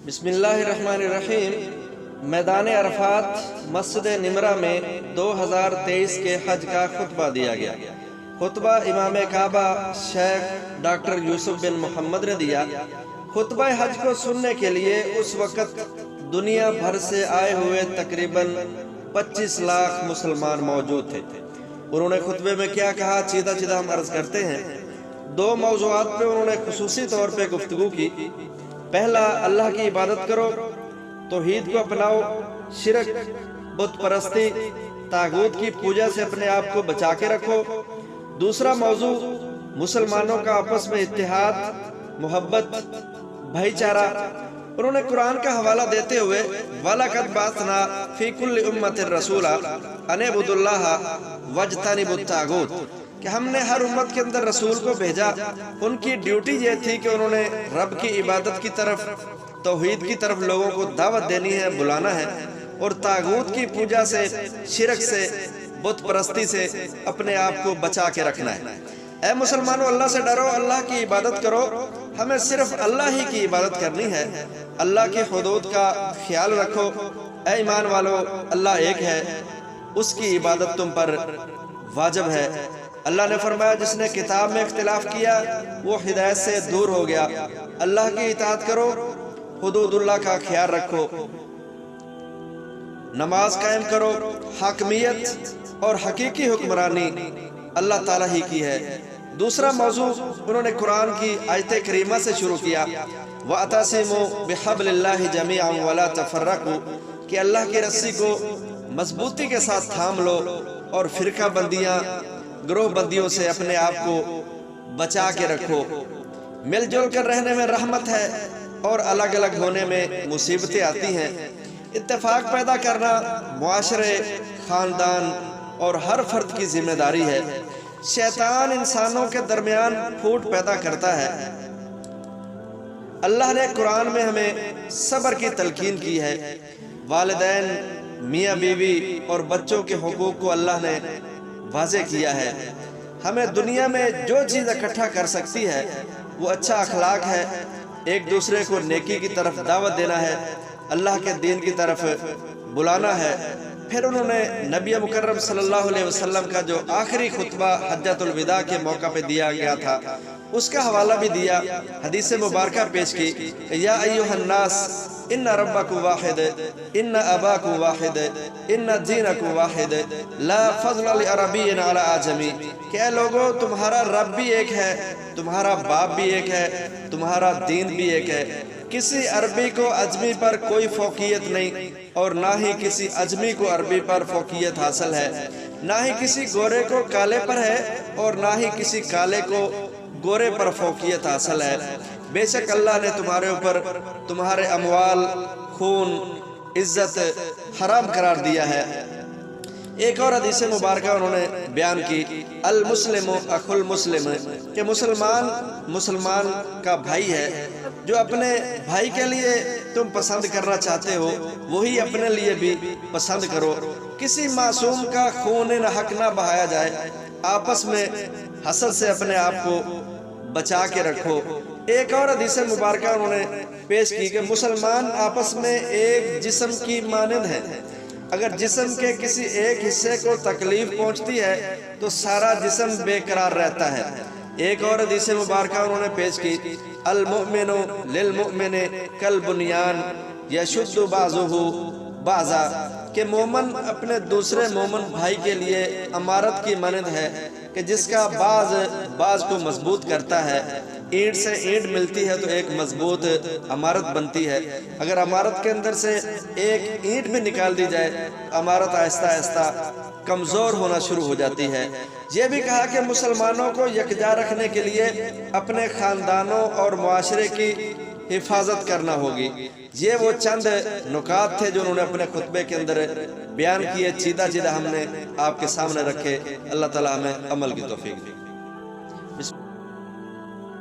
بسم اللہ الرحمن الرحیم۔ میدان عرفات مسجد نمرہ میں 2023 کے حج کا خطبہ دیا گیا۔ خطبہ امام کعبہ شیخ ڈاکٹر یوسف بن محمد نے دیا۔ خطبہ حج کو سننے کے لیے اس وقت دنیا بھر سے آئے ہوئے تقریباً 25 لاکھ مسلمان موجود تھے۔ انہوں نے خطبے میں کیا کہا، سیدھا ہم عرض کرتے ہیں۔ 2 موضوعات پہ انہوں نے خصوصی طور پہ گفتگو کی۔ پہلا، اللہ کی عبادت کرو، توحید کو اپناؤ، شرک، بت پرستی، طاغوت کی پوجا سے اپنے آپ کو بچا کے رکھو۔ دوسرا موضوع، مسلمانوں کا آپس میں اتحاد، محبت، بھائی چارہ۔ انہوں نے قرآن کا حوالہ دیتے ہوئے وَلَقَدْ بَعَثْنَا فِي كُلِّ أُمَّةٍ رَسُولًا أَنِ اعْبُدُوا اللَّهَ وَاجْتَنِبُوا الطَّاغُوتَ کہ ہم نے ہر امت کے اندر رسول کو بھیجا۔ ان کی ڈیوٹی یہ تھی کہ انہوں نے رب کی عبادت کی طرف، توحید کی طرف لوگوں کو دعوت دینی ہے، بلانا ہے، اور طاغوت کی پوجا سے، شرک سے، بت پرستی سے اپنے آپ کو بچا کے رکھنا ہے۔ اے مسلمانوں، اللہ سے ڈرو، اللہ کی عبادت کرو۔ ہمیں صرف اللہ ہی کی عبادت کرنی ہے۔ اللہ کی حدود کا خیال رکھو۔ اے ایمان والو، اللہ ایک ہے، اس کی عبادت تم پر واجب ہے۔ اللہ نے فرمایا، جس نے کتاب میں اختلاف کیا وہ ہدایت سے دور ہو گیا۔ اللہ کی اطاعت کرو، حدود اللہ کا خیال رکھو، نماز قائم کرو۔ حاکمیت اور حقیقی حکمرانی اللہ تعالیٰ ہی کی ہے۔ دوسرا موضوع انہوں نے قرآن کی آیت کریمہ سے شروع کیا، وَاعْتَصِمُوا بِحَبْلِ اللَّهِ جَمِيعًا وَلَا تَفَرَّقُوا کہ اللہ کی رسی کو مضبوطی کے ساتھ تھام لو اور فرقہ بندیاں، گروہ بندیوں سے اپنے آپ کو بچا کے رکھو۔ مل جل کر رہنے میں رحمت ہے اور الگ الگ ہونے میں مصیبتیں آتی ہیں۔ اتفاق پیدا کرنا معاشرے، خاندان اور ہر فرد کی ذمہ داری ہے۔ شیطان انسانوں کے درمیان پھوٹ پیدا کرتا ہے۔ اللہ نے قرآن میں ہمیں صبر کی تلقین کی ہے۔ والدین، میاں بیوی اور بچوں کے حقوق کو اللہ نے واضح کیا ہے۔ ہمیں دنیا میں جو چیز اکٹھا کر سکتی ہے وہ اچھا اخلاق ہے، ایک دوسرے کو نیکی کی طرف دعوت دینا ہے، اللہ کے دین کی طرف بلانا ہے۔ پھر انہوں نے نبی مکرم صلی اللہ علیہ وسلم کا جو آخری خطبہ حجۃ الوداع کے موقع پہ دیا گیا تھا اس کا حوالہ بھی دیا، حدیث مبارکہ پیش کی، یا ایھا الناس ان ربکم واحد ان اباکم واحد ان دینکم واحد لا فضل لعربی علی اعجمی کہ اے لوگو، تمہارا رب بھی ایک ہے، تمہارا باپ بھی ایک ہے، تمہارا دین بھی ایک ہے۔ کسی عربی کو عجمی پر کوئی فوقیت نہیں، اور نہ ہی کسی عجمی کو عربی پر فوقیت حاصل ہے، نہ ہی کسی گورے کو کالے پر ہے، اور نہ ہی کسی کالے کو گورے پر فوقیت حاصل ہے۔ بے شک اللہ نے تمہارے اوپر تمہارے اموال، خون، عزت حرام قرار دیا ہے۔ ایک اور حدیث مبارکہ انہوں نے بیان کی، المسلم اخو المسلم کہ مسلمان کا بھائی ہے۔ جو اپنے بھائی کے لیے تم پسند کرنا چاہتے ہو وہی اپنے لیے بھی پسند کرو۔ کسی معصوم کا خون حق نہ بہایا جائے۔ آپس میں حسد سے اپنے آپ کو بچا کے رکھو۔ ایک اور حدیث مبارکہ انہوں نے پیش کی کہ مسلمان آپس میں ایک جسم کی مانند ہیں۔ اگر جسم کے کسی ایک حصے کو تکلیف پہنچتی ہے تو سارا جسم بے قرار رہتا ہے۔ ایک اور حدیث مبارکہ انہوں نے پیش کی، المؤمن للمؤمن کالبنیان یشد بعضہ بعضا کہ مومن اپنے دوسرے مومن بھائی کے لیے عمارت کی مانند ہے کہ جس کا بعض کو مضبوط کرتا ہے۔ اینٹ سے اینٹ ملتی ہے تو ایک مضبوط عمارت بنتی ہے۔ اگر عمارت کے اندر سے ایک اینٹ بھی نکال دی جائے، عمارت آہستہ آہستہ کمزور ہونا شروع ہو جاتی ہے۔ یہ بھی کہا کہ مسلمانوں کو یکجا رکھنے کے لیے اپنے خاندانوں اور معاشرے کی حفاظت کرنا ہوگی۔ یہ وہ چند نکات تھے جو انہوں نے اپنے خطبے کے اندر بیان کیے، سیدھا ہم نے آپ کے سامنے رکھے۔ اللہ تعالیٰ ہمیں عمل کی توفیق دے۔